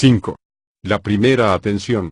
5. La primera atención.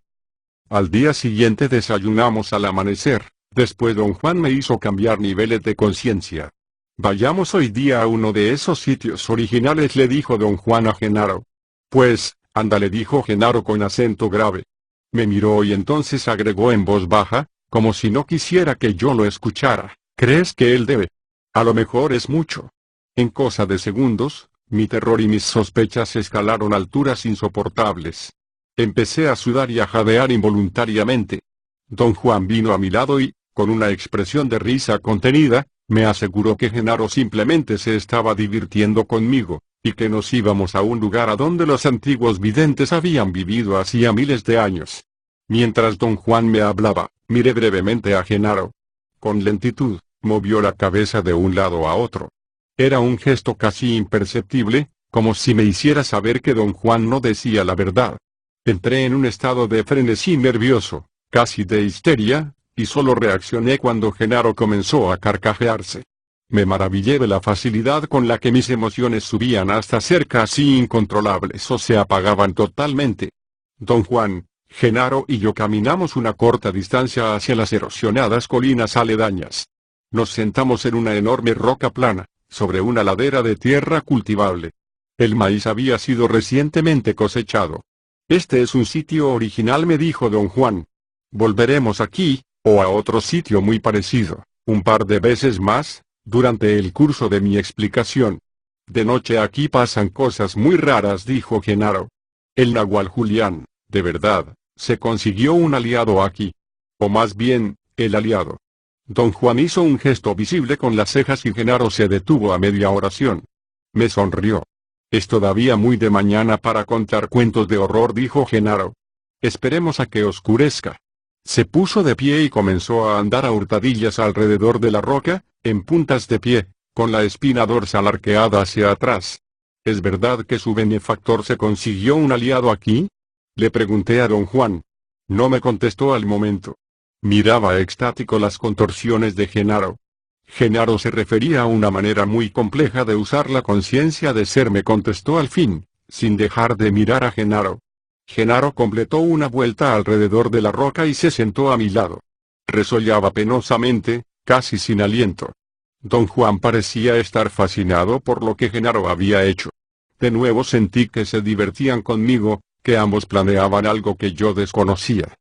Al día siguiente desayunamos al amanecer, después don Juan me hizo cambiar niveles de conciencia. Vayamos hoy día a uno de esos sitios originales, le dijo don Juan a Genaro. Pues, anda, le dijo Genaro con acento grave. Me miró y entonces agregó en voz baja, como si no quisiera que yo lo escuchara. ¿Crees que él debe? A lo mejor es mucho. En cosa de segundos, mi terror y mis sospechas escalaron alturas insoportables. Empecé a sudar y a jadear involuntariamente. Don Juan vino a mi lado y, con una expresión de risa contenida, me aseguró que Genaro simplemente se estaba divirtiendo conmigo, y que nos íbamos a un lugar a donde los antiguos videntes habían vivido hacía miles de años. Mientras don Juan me hablaba, miré brevemente a Genaro. Con lentitud, movió la cabeza de un lado a otro. Era un gesto casi imperceptible, como si me hiciera saber que don Juan no decía la verdad. Entré en un estado de frenesí nervioso, casi de histeria, y solo reaccioné cuando Genaro comenzó a carcajearse. Me maravillé de la facilidad con la que mis emociones subían hasta ser casi incontrolables o se apagaban totalmente. Don Juan, Genaro y yo caminamos una corta distancia hacia las erosionadas colinas aledañas. Nos sentamos en una enorme roca plana, sobre una ladera de tierra cultivable. El maíz había sido recientemente cosechado. Este es un sitio original, me dijo don Juan. Volveremos aquí, o a otro sitio muy parecido, un par de veces más, durante el curso de mi explicación. De noche aquí pasan cosas muy raras, dijo Genaro. El nahual Julián, de verdad, se consiguió un aliado aquí. O más bien, el aliado. Don Juan hizo un gesto visible con las cejas y Genaro se detuvo a media oración. Me sonrió. Es todavía muy de mañana para contar cuentos de horror, dijo Genaro. Esperemos a que oscurezca. Se puso de pie y comenzó a andar a hurtadillas alrededor de la roca, en puntas de pie, con la espina dorsal arqueada hacia atrás. ¿Es verdad que su benefactor se consiguió un aliado aquí? Le pregunté a don Juan. No me contestó al momento. Miraba extático las contorsiones de Genaro. Genaro se refería a una manera muy compleja de usar la conciencia de ser, me contestó al fin, sin dejar de mirar a Genaro. Genaro completó una vuelta alrededor de la roca y se sentó a mi lado. Resollaba penosamente, casi sin aliento. Don Juan parecía estar fascinado por lo que Genaro había hecho. De nuevo sentí que se divertían conmigo, que ambos planeaban algo que yo desconocía.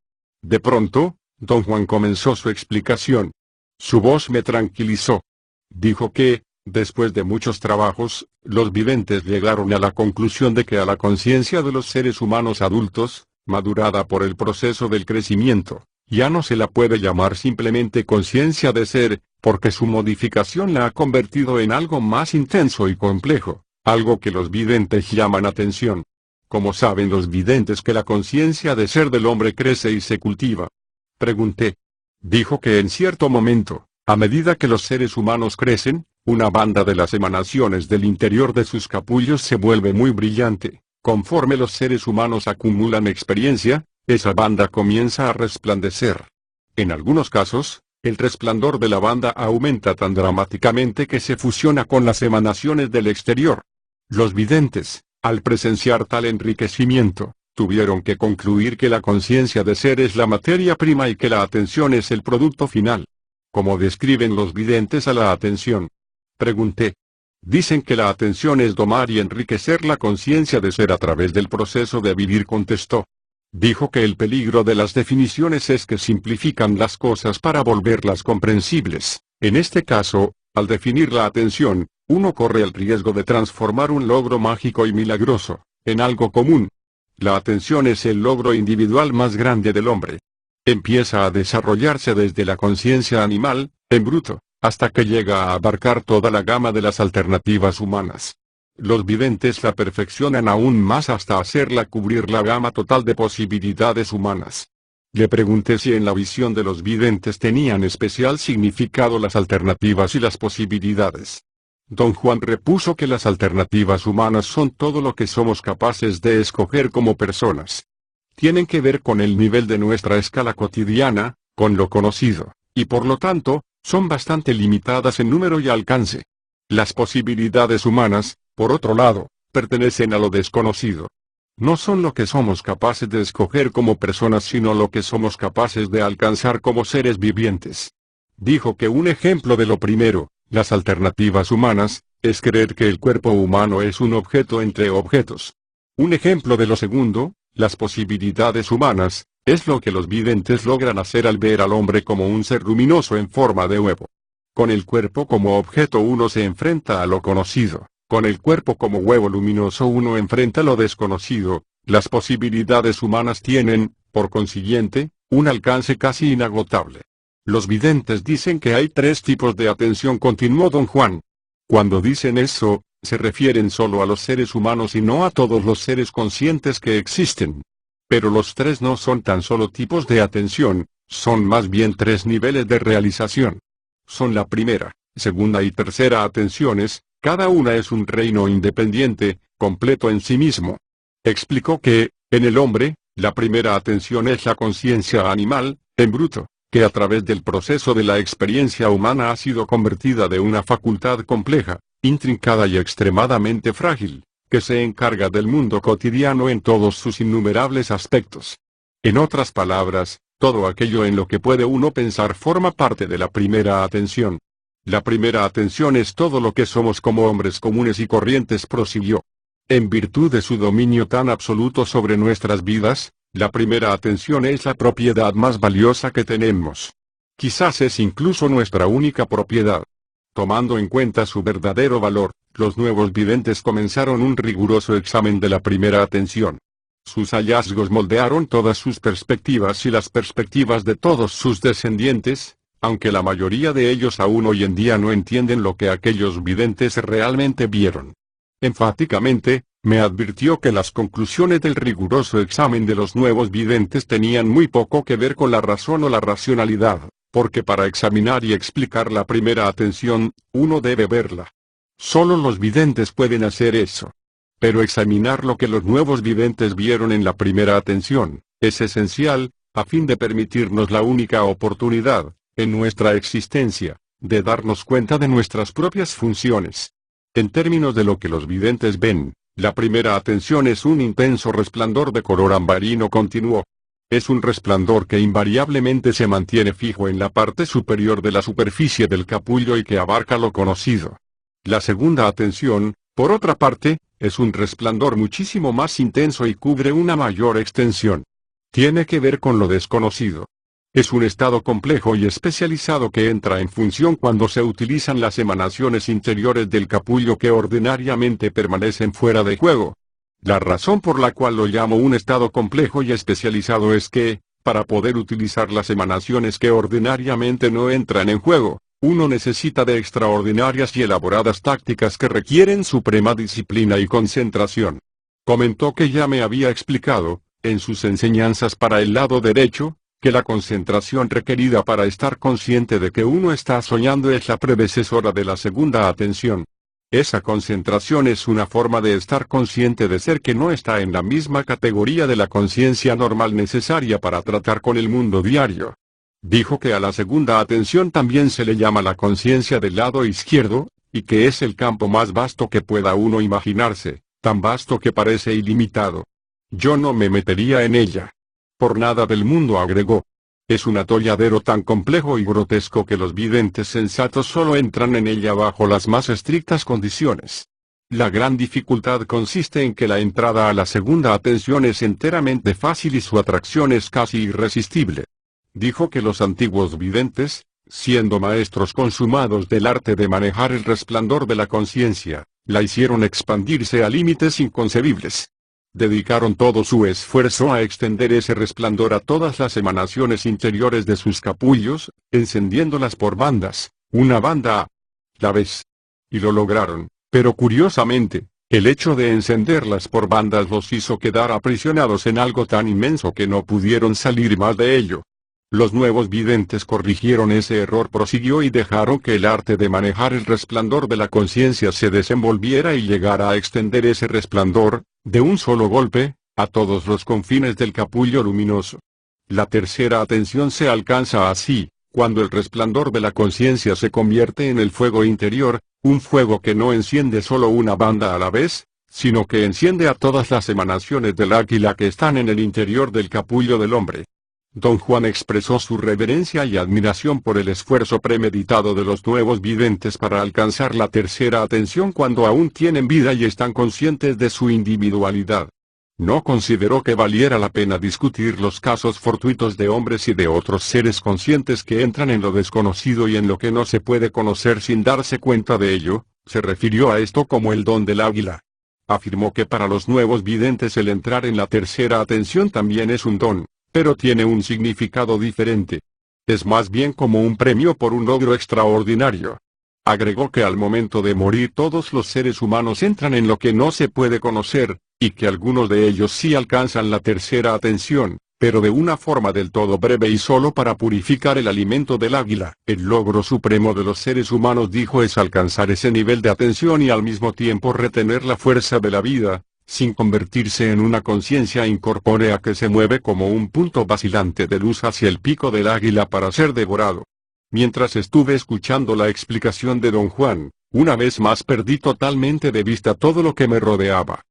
De pronto, don Juan comenzó su explicación. Su voz me tranquilizó. Dijo que, después de muchos trabajos, los videntes llegaron a la conclusión de que a la conciencia de los seres humanos adultos, madurada por el proceso del crecimiento, ya no se la puede llamar simplemente conciencia de ser, porque su modificación la ha convertido en algo más intenso y complejo, algo que los videntes llaman atención. ¿Cómo saben los videntes que la conciencia de ser del hombre crece y se cultiva? Pregunté. Dijo que en cierto momento, a medida que los seres humanos crecen, una banda de las emanaciones del interior de sus capullos se vuelve muy brillante. Conforme los seres humanos acumulan experiencia, esa banda comienza a resplandecer. En algunos casos, el resplandor de la banda aumenta tan dramáticamente que se fusiona con las emanaciones del exterior. Los videntes, al presenciar tal enriquecimiento, tuvieron que concluir que la conciencia de ser es la materia prima y que la atención es el producto final. ¿Cómo describen los videntes a la atención? Pregunté. Dicen que la atención es domar y enriquecer la conciencia de ser a través del proceso de vivir, contestó. Dijo que el peligro de las definiciones es que simplifican las cosas para volverlas comprensibles. En este caso, al definir la atención, uno corre el riesgo de transformar un logro mágico y milagroso en algo común. La atención es el logro individual más grande del hombre. Empieza a desarrollarse desde la conciencia animal, en bruto, hasta que llega a abarcar toda la gama de las alternativas humanas. Los videntes la perfeccionan aún más hasta hacerla cubrir la gama total de posibilidades humanas. Le pregunté si en la visión de los videntes tenían especial significado las alternativas y las posibilidades. Don Juan repuso que las alternativas humanas son todo lo que somos capaces de escoger como personas. Tienen que ver con el nivel de nuestra escala cotidiana, con lo conocido, y por lo tanto, son bastante limitadas en número y alcance. Las posibilidades humanas, por otro lado, pertenecen a lo desconocido. No son lo que somos capaces de escoger como personas, sino lo que somos capaces de alcanzar como seres vivientes. Dijo que un ejemplo de lo primero, las alternativas humanas, es creer que el cuerpo humano es un objeto entre objetos. Un ejemplo de lo segundo, las posibilidades humanas, es lo que los videntes logran hacer al ver al hombre como un ser luminoso en forma de huevo. Con el cuerpo como objeto uno se enfrenta a lo conocido, con el cuerpo como huevo luminoso uno enfrenta lo desconocido. Las posibilidades humanas tienen, por consiguiente, un alcance casi inagotable. Los videntes dicen que hay 3 tipos de atención, continuó don Juan. Cuando dicen eso, se refieren solo a los seres humanos y no a todos los seres conscientes que existen. Pero los 3 no son tan solo tipos de atención, son más bien 3 niveles de realización. Son la primera, segunda y tercera atenciones, cada una es un reino independiente, completo en sí mismo. Explicó que, en el hombre, la primera atención es la conciencia animal, en bruto, que a través del proceso de la experiencia humana ha sido convertida de una facultad compleja, intrincada y extremadamente frágil, que se encarga del mundo cotidiano en todos sus innumerables aspectos. En otras palabras, todo aquello en lo que puede uno pensar forma parte de la primera atención. La primera atención es todo lo que somos como hombres comunes y corrientes, prosiguió. En virtud de su dominio tan absoluto sobre nuestras vidas, la primera atención es la propiedad más valiosa que tenemos. Quizás es incluso nuestra única propiedad. Tomando en cuenta su verdadero valor, los nuevos videntes comenzaron un riguroso examen de la primera atención. Sus hallazgos moldearon todas sus perspectivas y las perspectivas de todos sus descendientes, aunque la mayoría de ellos aún hoy en día no entienden lo que aquellos videntes realmente vieron. Enfáticamente, me advirtió que las conclusiones del riguroso examen de los nuevos videntes tenían muy poco que ver con la razón o la racionalidad, porque para examinar y explicar la primera atención, uno debe verla. Solo los videntes pueden hacer eso. Pero examinar lo que los nuevos videntes vieron en la primera atención, es esencial, a fin de permitirnos la única oportunidad, en nuestra existencia, de darnos cuenta de nuestras propias funciones. En términos de lo que los videntes ven, la primera atención es un intenso resplandor de color ambarino, continuó. Es un resplandor que invariablemente se mantiene fijo en la parte superior de la superficie del capullo y que abarca lo conocido. La segunda atención, por otra parte, es un resplandor muchísimo más intenso y cubre una mayor extensión. Tiene que ver con lo desconocido. Es un estado complejo y especializado que entra en función cuando se utilizan las emanaciones interiores del capullo que ordinariamente permanecen fuera de juego. La razón por la cual lo llamo un estado complejo y especializado es que, para poder utilizar las emanaciones que ordinariamente no entran en juego, uno necesita de extraordinarias y elaboradas tácticas que requieren suprema disciplina y concentración. Comentó que ya me había explicado, en sus enseñanzas para el lado derecho, que la concentración requerida para estar consciente de que uno está soñando es la predecesora de la segunda atención. Esa concentración es una forma de estar consciente de ser que no está en la misma categoría de la conciencia normal necesaria para tratar con el mundo diario. Dijo que a la segunda atención también se le llama la conciencia del lado izquierdo, y que es el campo más vasto que pueda uno imaginarse, tan vasto que parece ilimitado. Yo no me metería en ella. Por nada del mundo, agregó. Es un atolladero tan complejo y grotesco que los videntes sensatos solo entran en ella bajo las más estrictas condiciones. La gran dificultad consiste en que la entrada a la segunda atención es enteramente fácil y su atracción es casi irresistible. Dijo que los antiguos videntes, siendo maestros consumados del arte de manejar el resplandor de la conciencia, la hicieron expandirse a límites inconcebibles. Dedicaron todo su esfuerzo a extender ese resplandor a todas las emanaciones interiores de sus capullos, encendiéndolas por bandas, una banda a la vez. Y lo lograron, pero curiosamente, el hecho de encenderlas por bandas los hizo quedar aprisionados en algo tan inmenso que no pudieron salir más de ello. Los nuevos videntes corrigieron ese error, prosiguió, y dejaron que el arte de manejar el resplandor de la conciencia se desenvolviera y llegara a extender ese resplandor, de un solo golpe, a todos los confines del capullo luminoso. La tercera atención se alcanza así, cuando el resplandor de la conciencia se convierte en el fuego interior, un fuego que no enciende solo una banda a la vez, sino que enciende a todas las emanaciones del águila que están en el interior del capullo del hombre. Don Juan expresó su reverencia y admiración por el esfuerzo premeditado de los nuevos videntes para alcanzar la tercera atención cuando aún tienen vida y están conscientes de su individualidad. No consideró que valiera la pena discutir los casos fortuitos de hombres y de otros seres conscientes que entran en lo desconocido y en lo que no se puede conocer sin darse cuenta de ello. Se refirió a esto como el don del águila. Afirmó que para los nuevos videntes el entrar en la tercera atención también es un don, pero tiene un significado diferente. Es más bien como un premio por un logro extraordinario. Agregó que al momento de morir todos los seres humanos entran en lo que no se puede conocer, y que algunos de ellos sí alcanzan la tercera atención, pero de una forma del todo breve y solo para purificar el alimento del águila. El logro supremo de los seres humanos, dijo, es alcanzar ese nivel de atención y al mismo tiempo retener la fuerza de la vida, sin convertirse en una conciencia incorpórea que se mueve como un punto vacilante de luz hacia el pico del águila para ser devorado. Mientras estuve escuchando la explicación de don Juan, una vez más perdí totalmente de vista todo lo que me rodeaba.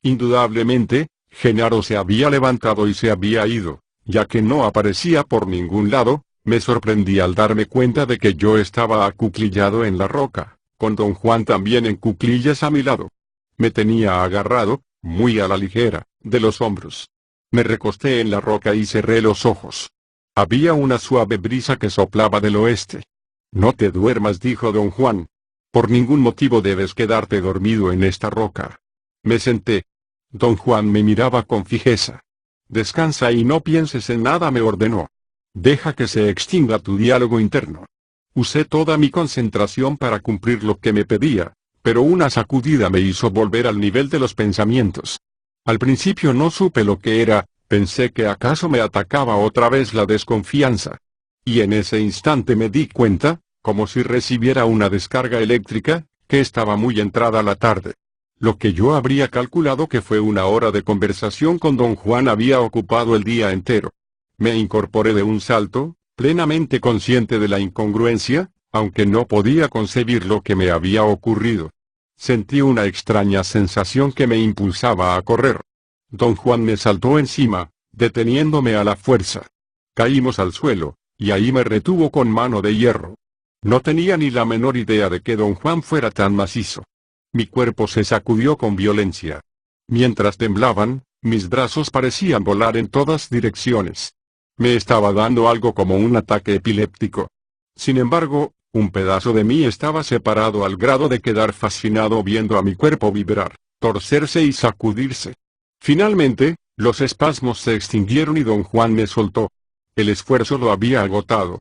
Indudablemente, Genaro se había levantado y se había ido, ya que no aparecía por ningún lado. Me sorprendí al darme cuenta de que yo estaba acuclillado en la roca, con don Juan también en cuclillas a mi lado. Me tenía agarrado, muy a la ligera, de los hombros. Me recosté en la roca y cerré los ojos. Había una suave brisa que soplaba del oeste. No te duermas, dijo don Juan. Por ningún motivo debes quedarte dormido en esta roca. Me senté. Don Juan me miraba con fijeza. Descansa y no pienses en nada, me ordenó. Deja que se extinga tu diálogo interno. Usé toda mi concentración para cumplir lo que me pedía, pero una sacudida me hizo volver al nivel de los pensamientos. Al principio no supe lo que era. Pensé que acaso me atacaba otra vez la desconfianza. Y en ese instante me di cuenta, como si recibiera una descarga eléctrica, que estaba muy entrada la tarde. Lo que yo habría calculado que fue una hora de conversación con don Juan había ocupado el día entero. Me incorporé de un salto, plenamente consciente de la incongruencia, aunque no podía concebir lo que me había ocurrido. Sentí una extraña sensación que me impulsaba a correr. Don Juan me saltó encima, deteniéndome a la fuerza. Caímos al suelo, y ahí me retuvo con mano de hierro. No tenía ni la menor idea de que don Juan fuera tan macizo. Mi cuerpo se sacudió con violencia. Mientras temblaban, mis brazos parecían volar en todas direcciones. Me estaba dando algo como un ataque epiléptico. Sin embargo, un pedazo de mí estaba separado al grado de quedar fascinado viendo a mi cuerpo vibrar, torcerse y sacudirse. Finalmente, los espasmos se extinguieron y don Juan me soltó. El esfuerzo lo había agotado.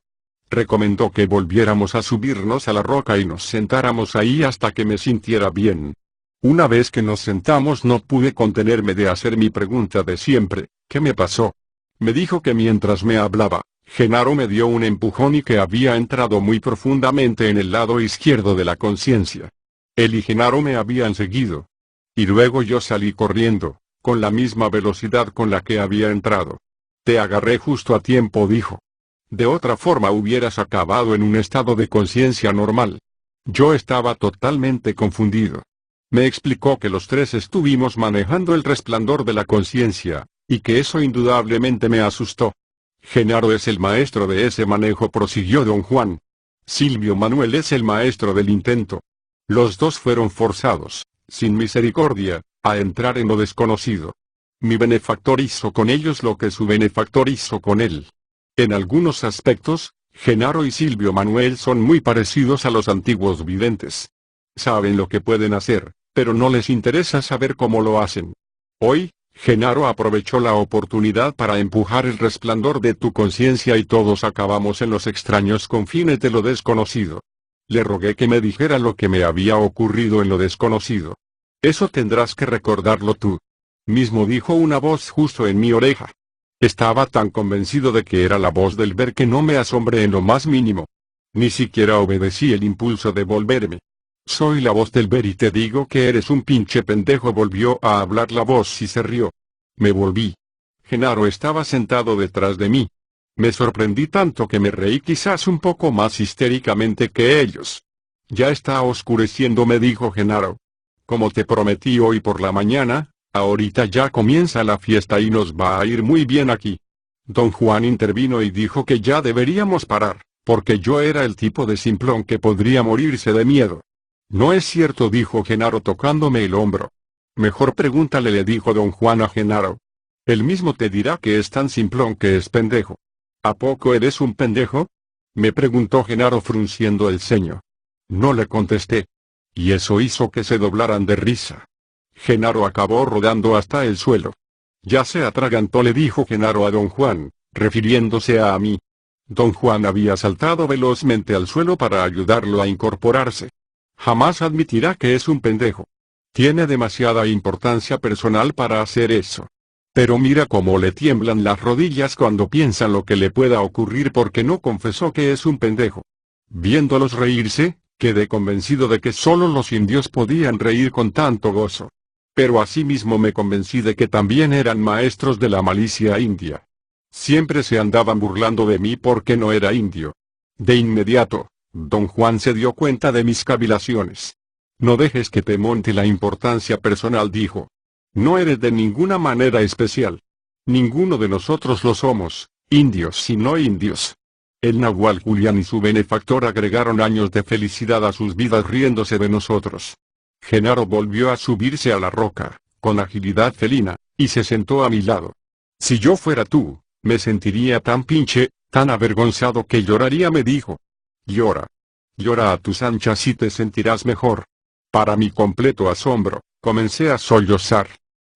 Recomendó que volviéramos a subirnos a la roca y nos sentáramos ahí hasta que me sintiera bien. Una vez que nos sentamos no pude contenerme de hacer mi pregunta de siempre: ¿qué me pasó? Me dijo que mientras me hablaba, Genaro me dio un empujón y que había entrado muy profundamente en el lado izquierdo de la conciencia. Él y Genaro me habían seguido. Y luego yo salí corriendo, con la misma velocidad con la que había entrado. Te agarré justo a tiempo, dijo. De otra forma hubieras acabado en un estado de conciencia normal. Yo estaba totalmente confundido. Me explicó que los tres estuvimos manejando el resplandor de la conciencia, y que eso indudablemente me asustó. Genaro es el maestro de ese manejo, prosiguió don Juan. Silvio Manuel es el maestro del intento. Los dos fueron forzados, sin misericordia, a entrar en lo desconocido. Mi benefactor hizo con ellos lo que su benefactor hizo con él. En algunos aspectos, Genaro y Silvio Manuel son muy parecidos a los antiguos videntes. Saben lo que pueden hacer, pero no les interesa saber cómo lo hacen. Hoy, Genaro aprovechó la oportunidad para empujar el resplandor de tu conciencia y todos acabamos en los extraños confines de lo desconocido. Le rogué que me dijera lo que me había ocurrido en lo desconocido. Eso tendrás que recordarlo tú mismo, dijo una voz justo en mi oreja. Estaba tan convencido de que era la voz del ver que no me asombré en lo más mínimo. Ni siquiera obedecí el impulso de volverme. Soy la voz del ver y te digo que eres un pinche pendejo, volvió a hablar la voz y se rió. Me volví. Genaro estaba sentado detrás de mí. Me sorprendí tanto que me reí quizás un poco más histéricamente que ellos. Ya está oscureciendo, me dijo Genaro. Como te prometí hoy por la mañana, ahorita ya comienza la fiesta y nos va a ir muy bien aquí. Don Juan intervino y dijo que ya deberíamos parar, porque yo era el tipo de simplón que podría morirse de miedo. No es cierto, dijo Genaro tocándome el hombro. Mejor pregúntale, le dijo don Juan a Genaro. Él mismo te dirá que es tan simplón que es pendejo. ¿A poco eres un pendejo? Me preguntó Genaro frunciendo el ceño. No le contesté. Y eso hizo que se doblaran de risa. Genaro acabó rodando hasta el suelo. Ya se atragantó, le dijo Genaro a don Juan, refiriéndose a mí. Don Juan había saltado velozmente al suelo para ayudarlo a incorporarse. Jamás admitirá que es un pendejo. Tiene demasiada importancia personal para hacer eso. Pero mira cómo le tiemblan las rodillas cuando piensa lo que le pueda ocurrir porque no confesó que es un pendejo. Viéndolos reírse, quedé convencido de que solo los indios podían reír con tanto gozo. Pero asimismo me convencí de que también eran maestros de la malicia india. Siempre se andaban burlando de mí porque no era indio. De inmediato, don Juan se dio cuenta de mis cavilaciones. No dejes que te monte la importancia personal, dijo. No eres de ninguna manera especial. Ninguno de nosotros lo somos, indios y no indios. El nahual Julián y su benefactor agregaron años de felicidad a sus vidas riéndose de nosotros. Genaro volvió a subirse a la roca, con agilidad felina, y se sentó a mi lado. Si yo fuera tú, me sentiría tan pinche, tan avergonzado que lloraría, me dijo. Llora. Llora a tus anchas y te sentirás mejor. Para mi completo asombro, comencé a sollozar.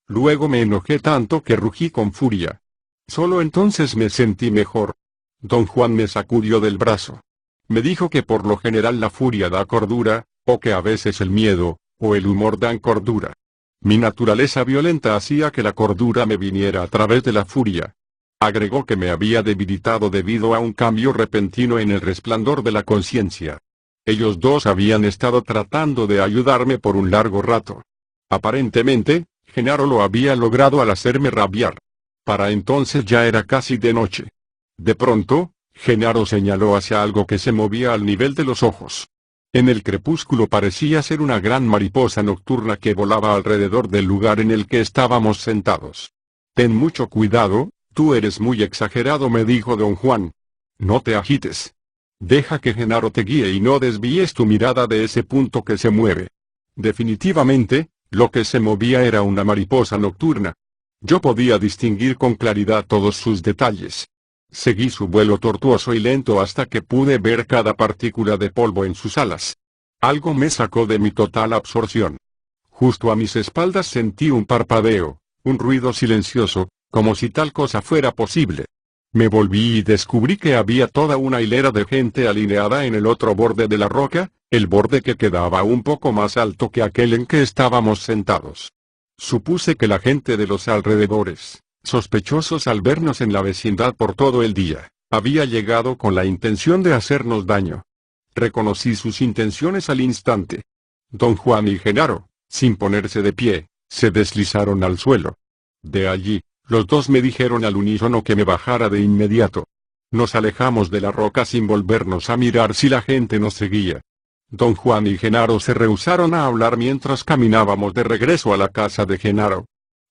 Luego me enojé tanto que rugí con furia. Solo entonces me sentí mejor. Don Juan me sacudió del brazo. Me dijo que por lo general la furia da cordura, o que a veces el miedo, o el humor dan cordura. Mi naturaleza violenta hacía que la cordura me viniera a través de la furia. Agregó que me había debilitado debido a un cambio repentino en el resplandor de la conciencia. Ellos dos habían estado tratando de ayudarme por un largo rato. Aparentemente, Genaro lo había logrado al hacerme rabiar. Para entonces ya era casi de noche. De pronto, Genaro señaló hacia algo que se movía al nivel de los ojos. En el crepúsculo parecía ser una gran mariposa nocturna que volaba alrededor del lugar en el que estábamos sentados. Ten mucho cuidado, tú eres muy exagerado, me dijo don Juan. No te agites. Deja que Genaro te guíe y no desvíes tu mirada de ese punto que se mueve. Definitivamente, lo que se movía era una mariposa nocturna. Yo podía distinguir con claridad todos sus detalles. Seguí su vuelo tortuoso y lento hasta que pude ver cada partícula de polvo en sus alas. Algo me sacó de mi total absorción. Justo a mis espaldas sentí un parpadeo, un ruido silencioso, como si tal cosa fuera posible. Me volví y descubrí que había toda una hilera de gente alineada en el otro borde de la roca, el borde que quedaba un poco más alto que aquel en que estábamos sentados. Supuse que la gente de los alrededores, sospechosos al vernos en la vecindad por todo el día, había llegado con la intención de hacernos daño. Reconocí sus intenciones al instante. Don Juan y Genaro, sin ponerse de pie, se deslizaron al suelo. De allí, los dos me dijeron al unísono que me bajara de inmediato. Nos alejamos de la roca sin volvernos a mirar si la gente nos seguía. Don Juan y Genaro se rehusaron a hablar mientras caminábamos de regreso a la casa de Genaro.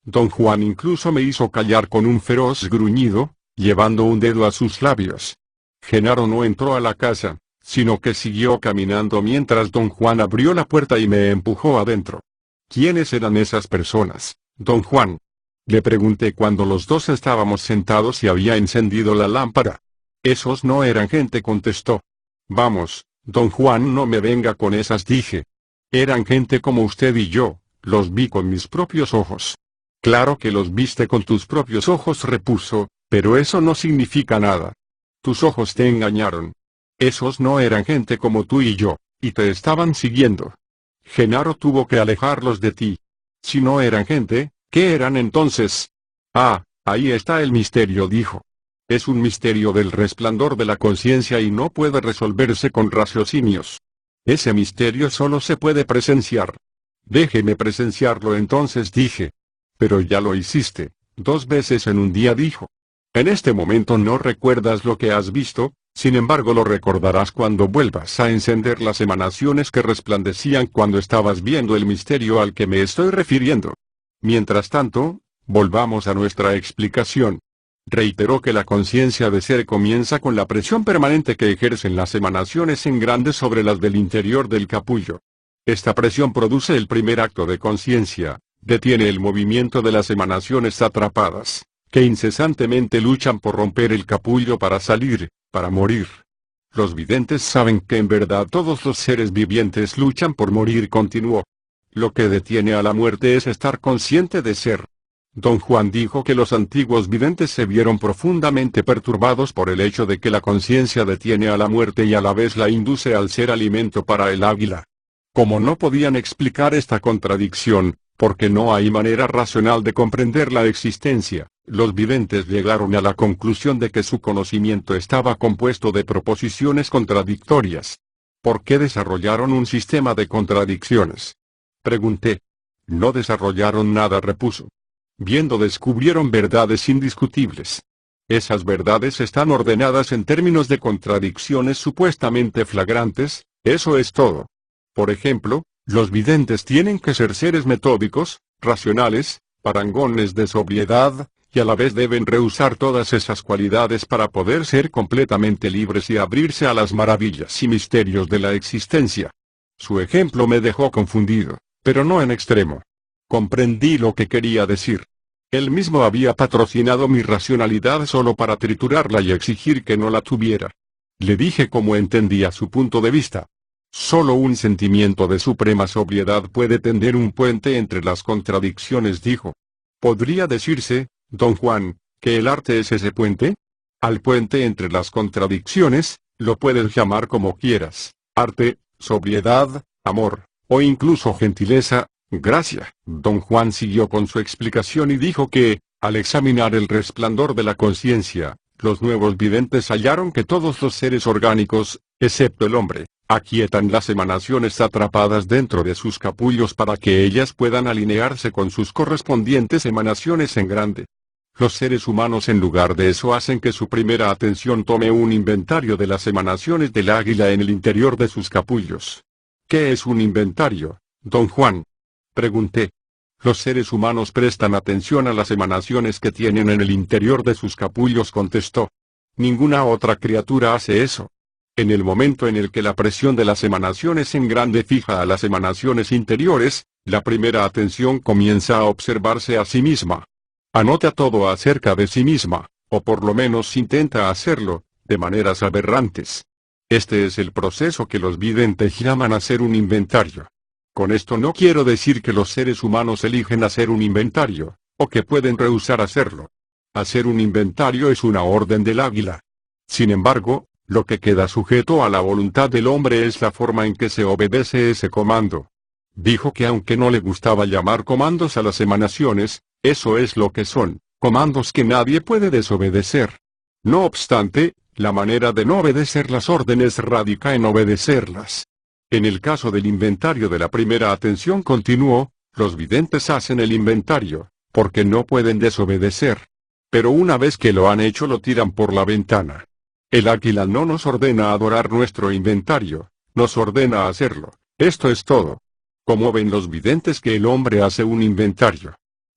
Don Juan incluso me hizo callar con un feroz gruñido, llevando un dedo a sus labios. Genaro no entró a la casa, sino que siguió caminando mientras don Juan abrió la puerta y me empujó adentro. ¿Quiénes eran esas personas, don Juan? Le pregunté cuando los dos estábamos sentados y había encendido la lámpara. Esos no eran gente, contestó. Vamos, don Juan, no me venga con esas, dije. Eran gente como usted y yo, los vi con mis propios ojos. Claro que los viste con tus propios ojos, repuso, pero eso no significa nada. Tus ojos te engañaron. Esos no eran gente como tú y yo, y te estaban siguiendo. Genaro tuvo que alejarlos de ti. Si no eran gente, ¿qué eran entonces? Ah, ahí está el misterio, dijo. Es un misterio del resplandor de la conciencia y no puede resolverse con raciocinios. Ese misterio solo se puede presenciar. Déjeme presenciarlo entonces, dije. Pero ya lo hiciste, 2 veces en un día, dijo. En este momento no recuerdas lo que has visto, Sin embargo, lo recordarás cuando vuelvas a encender las emanaciones que resplandecían cuando estabas viendo el misterio al que me estoy refiriendo. Mientras tanto, volvamos a nuestra explicación. Reiteró que la conciencia de ser comienza con la presión permanente que ejercen las emanaciones en grande sobre las del interior del capullo. Esta presión produce el primer acto de conciencia, detiene el movimiento de las emanaciones atrapadas, que incesantemente luchan por romper el capullo para salir, para morir. Los videntes saben que en verdad todos los seres vivientes luchan por morir, continuó. Lo que detiene a la muerte es estar consciente de ser. Don Juan dijo que los antiguos videntes se vieron profundamente perturbados por el hecho de que la conciencia detiene a la muerte y a la vez la induce al ser alimento para el águila. Como no podían explicar esta contradicción, porque no hay manera racional de comprender la existencia, los videntes llegaron a la conclusión de que su conocimiento estaba compuesto de proposiciones contradictorias. ¿Por qué desarrollaron un sistema de contradicciones? Pregunté. No desarrollaron nada, repuso. Viendo descubrieron verdades indiscutibles. Esas verdades están ordenadas en términos de contradicciones supuestamente flagrantes, eso es todo. Por ejemplo, los videntes tienen que ser seres metódicos, racionales, parangones de sobriedad, y a la vez deben rehusar todas esas cualidades para poder ser completamente libres y abrirse a las maravillas y misterios de la existencia. Su ejemplo me dejó confundido, pero no en extremo. Comprendí lo que quería decir. Él mismo había patrocinado mi racionalidad solo para triturarla y exigir que no la tuviera. Le dije cómo entendía su punto de vista. Solo un sentimiento de suprema sobriedad puede tender un puente entre las contradicciones, dijo. ¿Podría decirse, don Juan, que el arte es ese puente? Al puente entre las contradicciones, lo puedes llamar como quieras, arte, sobriedad, amor, o incluso gentileza, gracia. Don Juan siguió con su explicación y dijo que, al examinar el resplandor de la conciencia, los nuevos videntes hallaron que todos los seres orgánicos, excepto el hombre, aquietan las emanaciones atrapadas dentro de sus capullos para que ellas puedan alinearse con sus correspondientes emanaciones en grande. Los seres humanos en lugar de eso hacen que su primera atención tome un inventario de las emanaciones del águila en el interior de sus capullos. ¿Qué es un inventario, don Juan? Pregunté. Los seres humanos prestan atención a las emanaciones que tienen en el interior de sus capullos, contestó. Ninguna otra criatura hace eso. En el momento en el que la presión de las emanaciones en grande fija a las emanaciones interiores, la primera atención comienza a observarse a sí misma. Anota todo acerca de sí misma, o por lo menos intenta hacerlo, de maneras aberrantes. Este es el proceso que los videntes llaman hacer un inventario. Con esto no quiero decir que los seres humanos eligen hacer un inventario, o que pueden rehusar hacerlo. Hacer un inventario es una orden del águila. Sin embargo, lo que queda sujeto a la voluntad del hombre es la forma en que se obedece ese comando. Dijo que aunque no le gustaba llamar comandos a las emanaciones, eso es lo que son, comandos que nadie puede desobedecer. No obstante, la manera de no obedecer las órdenes radica en obedecerlas. En el caso del inventario de la primera atención, continuó, los videntes hacen el inventario, porque no pueden desobedecer. Pero una vez que lo han hecho lo tiran por la ventana. El águila no nos ordena adorar nuestro inventario, nos ordena hacerlo, esto es todo. ¿Cómo ven los videntes que el hombre hace un inventario?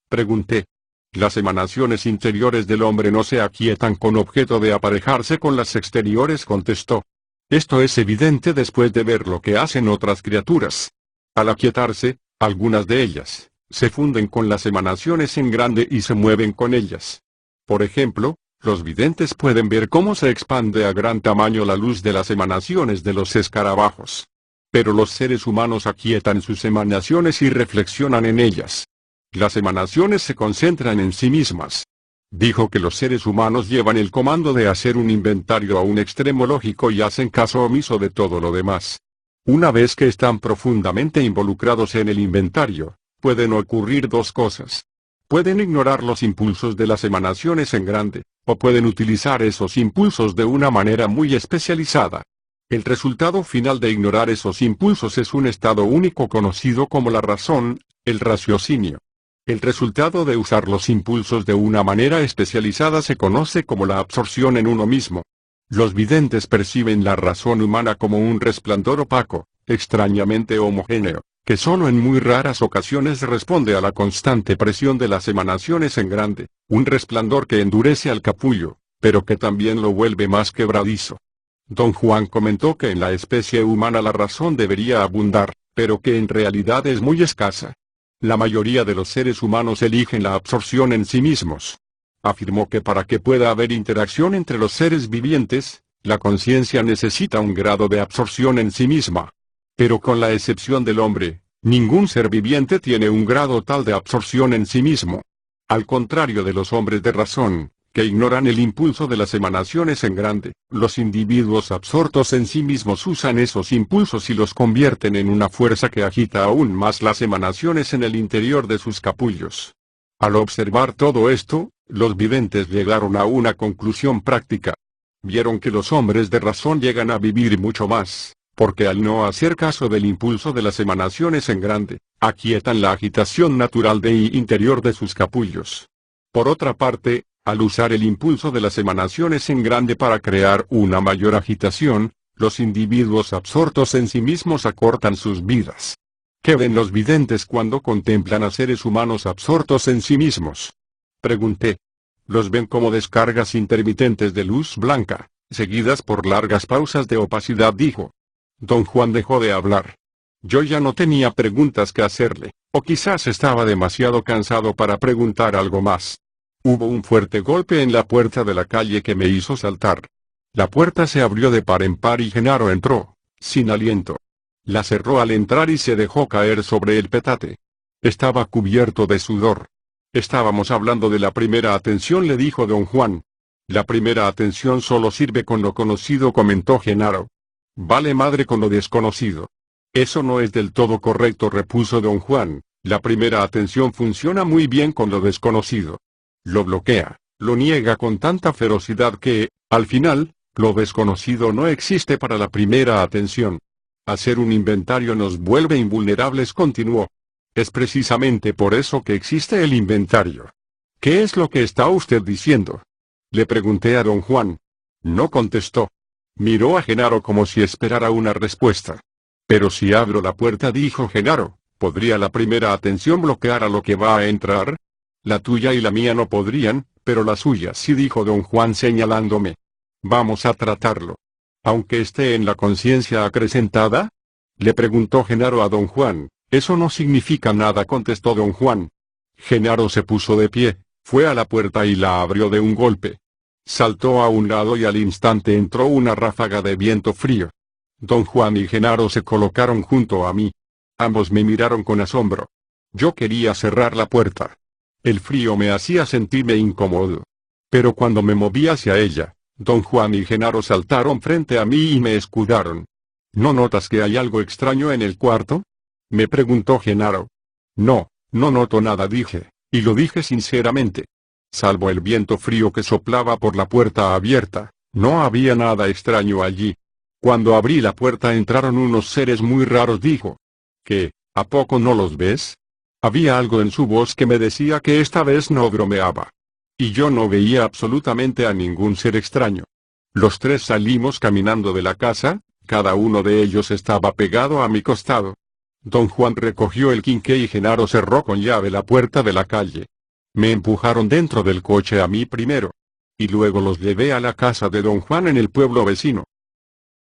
Pregunté. Las emanaciones interiores del hombre no se aquietan con objeto de aparejarse con las exteriores, contestó. Esto es evidente después de ver lo que hacen otras criaturas. Al aquietarse, algunas de ellas, se funden con las emanaciones en grande y se mueven con ellas. Por ejemplo, los videntes pueden ver cómo se expande a gran tamaño la luz de las emanaciones de los escarabajos. Pero los seres humanos aquietan sus emanaciones y reflexionan en ellas. Las emanaciones se concentran en sí mismas. Dijo que los seres humanos llevan el comando de hacer un inventario a un extremo lógico y hacen caso omiso de todo lo demás. Una vez que están profundamente involucrados en el inventario, pueden ocurrir dos cosas. Pueden ignorar los impulsos de las emanaciones en grande, o pueden utilizar esos impulsos de una manera muy especializada. El resultado final de ignorar esos impulsos es un estado único conocido como la razón, el raciocinio. El resultado de usar los impulsos de una manera especializada se conoce como la absorción en uno mismo. Los videntes perciben la razón humana como un resplandor opaco, extrañamente homogéneo, que solo en muy raras ocasiones responde a la constante presión de las emanaciones en grande, un resplandor que endurece al capullo, pero que también lo vuelve más quebradizo. Don Juan comentó que en la especie humana la razón debería abundar, pero que en realidad es muy escasa. La mayoría de los seres humanos eligen la absorción en sí mismos. Afirmó que para que pueda haber interacción entre los seres vivientes, la conciencia necesita un grado de absorción en sí misma. Pero con la excepción del hombre, ningún ser viviente tiene un grado tal de absorción en sí mismo. Al contrario de los hombres de razón, que ignoran el impulso de las emanaciones en grande, los individuos absortos en sí mismos usan esos impulsos y los convierten en una fuerza que agita aún más las emanaciones en el interior de sus capullos. Al observar todo esto, los videntes llegaron a una conclusión práctica. Vieron que los hombres de razón llegan a vivir mucho más, porque al no hacer caso del impulso de las emanaciones en grande, aquietan la agitación natural interior de sus capullos. Por otra parte, al usar el impulso de las emanaciones en grande para crear una mayor agitación, los individuos absortos en sí mismos acortan sus vidas. ¿Qué ven los videntes cuando contemplan a seres humanos absortos en sí mismos? Pregunté. Los ven como descargas intermitentes de luz blanca, seguidas por largas pausas de opacidad, dijo. Don Juan dejó de hablar. Yo ya no tenía preguntas que hacerle, o quizás estaba demasiado cansado para preguntar algo más. Hubo un fuerte golpe en la puerta de la calle que me hizo saltar. La puerta se abrió de par en par y Genaro entró, sin aliento. La cerró al entrar y se dejó caer sobre el petate. Estaba cubierto de sudor. Estábamos hablando de la primera atención, le dijo don Juan. La primera atención solo sirve con lo conocido, comentó Genaro. Vale madre con lo desconocido. Eso no es del todo correcto, repuso don Juan. La primera atención funciona muy bien con lo desconocido. Lo bloquea, lo niega con tanta ferocidad que, al final, lo desconocido no existe para la primera atención. Hacer un inventario nos vuelve invulnerables, continuó. Es precisamente por eso que existe el inventario. ¿Qué es lo que está usted diciendo? Le pregunté a don Juan. No contestó. Miró a Genaro como si esperara una respuesta. Pero si abro la puerta, dijo Genaro, ¿podría la primera atención bloquear a lo que va a entrar? La tuya y la mía no podrían, pero la suya sí, dijo don Juan señalándome. Vamos a tratarlo. Aunque esté en la conciencia acrecentada, le preguntó Genaro a don Juan. Eso no significa nada, contestó don Juan. Genaro se puso de pie, fue a la puerta y la abrió de un golpe. Saltó a un lado y al instante entró una ráfaga de viento frío. Don Juan y Genaro se colocaron junto a mí. Ambos me miraron con asombro. Yo quería cerrar la puerta. El frío me hacía sentirme incómodo. Pero cuando me moví hacia ella, don Juan y Genaro saltaron frente a mí y me escudaron. ¿No notas que hay algo extraño en el cuarto?, me preguntó Genaro. No, no noto nada, dije, y lo dije sinceramente. Salvo el viento frío que soplaba por la puerta abierta, no había nada extraño allí. Cuando abrí la puerta entraron unos seres muy raros, dijo. ¿Qué, a poco no los ves? Había algo en su voz que me decía que esta vez no bromeaba. Y yo no veía absolutamente a ningún ser extraño. Los tres salimos caminando de la casa, cada uno de ellos estaba pegado a mi costado. Don Juan recogió el quinqué y Genaro cerró con llave la puerta de la calle. Me empujaron dentro del coche a mí primero. Y luego los llevé a la casa de don Juan en el pueblo vecino.